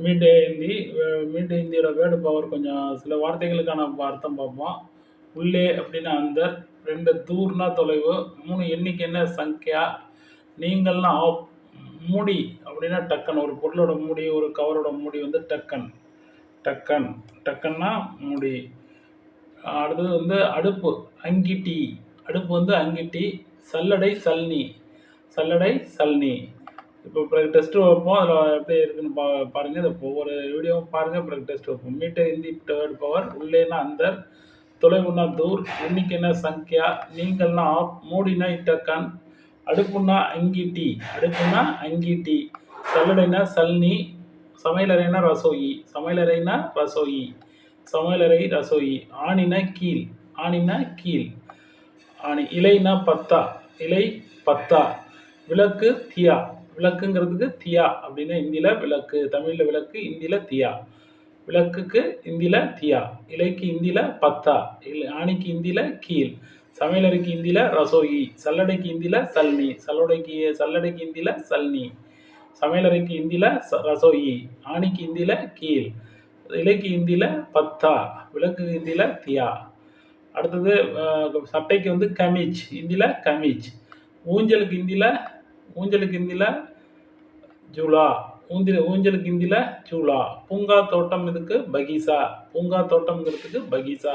Meet Hindi. Meet ஹிந்தியோட word power கொஞ்சம் சில வார்த்தைகளுக்கான அர்த்தம் பார்ப்போம். உள்ளே அப்படின்னா அந்தர், 2 தூர்னா தொலைவு, 3 எண்ணிக்கைன்னா சங்க்யா, நீங்கள்னா ஆப், மூடி அப்படின்னா டக்கன். ஒரு பொருளோட மூடி, ஒரு கவரோட மூடி வந்து டக்கன். டக்கன் டக்கன்னா மூடி. அடுத்தது வந்து அடுப்பு, அங்கிட்டி. அடுப்பு வந்து அங்கிட்டி. சல்லடை, சல்னி. சல்லடை, சல்னி. இப்போ பிறகு டெஸ்ட் வைப்போம். அதில் எப்படி இருக்குன்னு பாருங்கள். இதை ஒவ்வொரு வீடியோவும் பாருங்கள், பிறகு டெஸ்ட் வைப்போம். மீட்டர் ஹிந்தி வேர்டு பவர். உள்ளேனா அந்தர், தொலைவுனா தூர், எண்ணிக்கைனா சங்க்யா, நீங்கள்னா ஆப், மூடினா டக்கன், அடுப்புனா அங்கிட்டி. அடுப்புனா அங்கிட்டி. சல்லடைனா சல்னி. சமையலறைனா ரசோயி. சமையலறைனா ரசோயி. சமையலறை ரசோயி. ஆணினா கீழ். ஆணினா கீழ். ஆணி. இலைனா பத்தா. இலை பத்தா. விளக்கு தியா. விளக்குங்கிறதுக்கு தியா அப்படின்னா ஹிந்தியில் விளக்கு, தமிழில் விளக்கு, ஹிந்தியில் தியா. விளக்குக்கு ஹிந்தியில் தியா. இலைக்கு ஹிந்தியில் பத்தா. ஆணிக்கு ஹிந்தியில் கீழ். சமையலறைக்கு ஹிந்தியில் ரசோயி. சல்லடைக்கு ஹிந்தியில் சல்னி. சல்லடைக்கு ஹிந்தியில் சல்னி. சமையலறைக்கு ஹிந்தியில் ரசோயி. ஆணிக்கு ஹிந்தியில் கீழ். இலைக்கு ஹிந்தியில் பத்தா. விளக்குக்கு ஹிந்தியில் தியா. அடுத்தது சட்டைக்கு வந்து கமீஜ். ஹிந்தியில் கமீஜ். ஊஞ்சலுக்கு ஹிந்தியில் ஜூலா. ஊஞ்சலுக்கு ஹிந்தியில் ஜூலா. பூங்கா தோட்டம் இதுக்கு பகீசா. பூங்கா தோட்டம்ங்கிறதுக்கு பகீசா.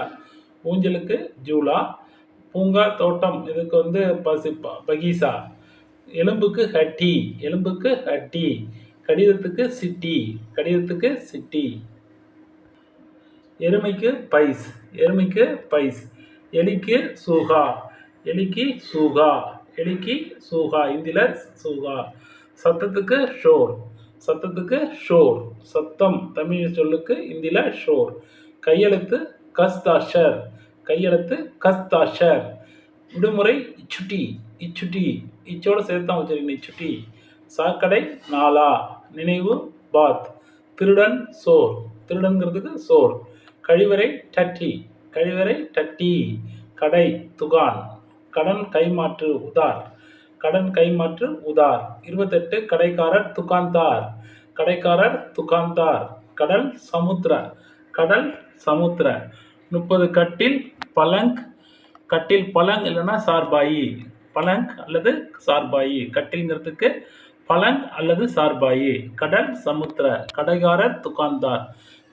ஊஞ்சலுக்கு ஜூலா. பூங்கா தோட்டம் இதுக்கு வந்து பகீசா. எலும்புக்கு ஹட்டி. எலும்புக்கு ஹட்டி. கடிதத்துக்கு சிட்டி. கடிதத்துக்கு சிட்டி. எருமைக்கு பைஸ். எருமைக்கு பைஸ். எலிக்கு சூகா. எலிக்கு சூகா. எலிக்கு சூகா. ஹிந்தியில் சூகா. சத்தத்துக்கு ஷோர். சத்தத்துக்கு ஷோர். சத்தம் தமிழ் சொல்லுக்கு ஹிந்தியில் ஷோர். கையெழுத்து கஸ்தாஷர். கையெழுத்து கஸ்தாஷர். விடுமுறை இச்சுட்டி. இச்சுட்டி. இச்சோட சேர்த்து தான் வச்சிருக்கேன், இச்சுட்டி. சாக்கடை நாலா. நினைவு பாத். திருடன் சோர். திருடன்கிறதுக்கு சோர். கழிவறை டட்டி. கழிவறை டட்டி. கடை துகான். கடன் கைமாற்று உதார். கடன் கைமாற்று உதார். 28 கடைக்காரர் துகான்தார். கடைக்காரர் துகான்தார். கடல் சமுத்திர. கடல் சமுத்திர. 30 கட்டில் பலங். கட்டில் பலங் இல்லைன்னா சார்பாயி. பலங் அல்லது சார்பாயி. கட்டில்ங்கிறதுக்கு பலங் அல்லது சார்பாயி. கடல் சமுத்திர. கடைக்காரர் துகான்தார்.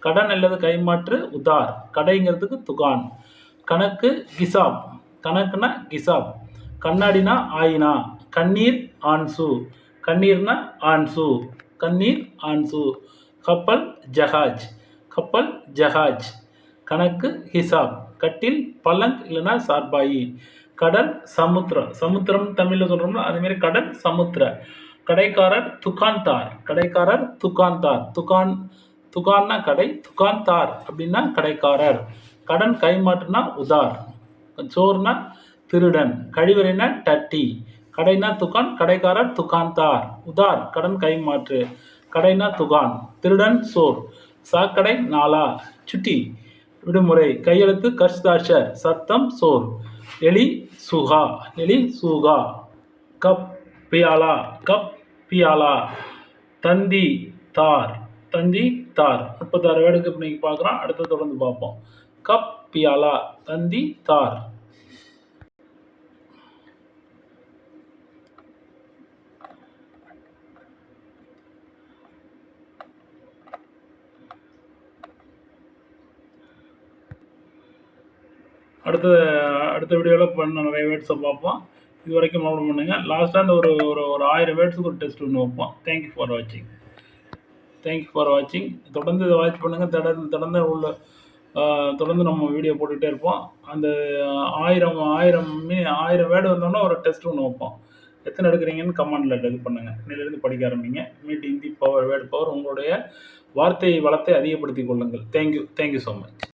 கடன் அல்லது கைமாற்று உதார். கடைங்கிறதுக்கு துகான். கணக்கு கிசாப். கணக்குனா கிசாப். கண்ணாடினா ஆயினா. கண்ணீர் ஆன்சு. கண்ணீர்னா ஆன்சு. கண்ணீர் ஆன்சு. கப்பல் ஜஹாஜ். கப்பல் ஜஹாஜ். கணக்கு ஹிசாப். கட்டில் பலங் இல்லைன்னா சார்பாயி. கடல் சமுத்திரம். சமுத்திரம் தமிழில் சொல்கிறோம்னா அதேமாரி கடல் சமுத்திர. கடைக்காரர் துகான்தார். கடைக்காரர் துகான்தார். துகான்னா கடை. துகான்தார் அப்படின்னா கடைக்காரர். கடன் கைமாற்றுனா உதார். சோர்னா திருடன். கழிவறைனா டட்டி. கடைனா துகான். கடைக்காரர் துகான்தார். உதார் கடன் கைமாற்று. கடைனா துகான். திருடன் சோர். சாக்கடை நாலா. சுட்டி. விடுமுறை. கையெழுத்து கஸ்தாஷர். சத்தம் சோர். எலி சுகா. எலி Sooka. Cup Fiala. Cup Fiala. தந்தி தார். தந்தி தார். 36 வேர்டுக்கு இப்போ நீங்கள் பார்க்குறோம். அடுத்து தொடர்ந்து பார்ப்போம். Cup Fiala. தந்தி தார். அடுத்த வீடியோவில் நிறைய வேர்ட்ஸை பார்ப்போம். இது வரைக்கும் நோட் பண்ணுங்கள். லாஸ்ட்டாக அந்த ஒரு 1000 வேர்ட்ஸுக்கு ஒரு டெஸ்ட் ஒன்று வைப்போம். தேங்க்யூ ஃபார் வாட்சிங். தேங்க்யூ ஃபார் வாட்சிங். தொடர்ந்து இதை வாட்ச் பண்ணுங்கள். தொடர்ந்து நம்ம வீடியோ போட்டுகிட்டே இருப்போம். அந்த 1000 வேர்டு வந்தோன்னா ஒரு டெஸ்ட் ஒன்று வைப்போம். எத்தனை எடுக்கிறீங்கன்னு கமெண்டில் இது பண்ணுங்கள். இன்னிலிருந்து படிக்க ஆரம்பிங்க. Meet Hindi power word power. உங்களுடைய வார்த்தை வளத்தை அதிகப்படுத்திக் கொள்ளுங்கள். Thank you so much.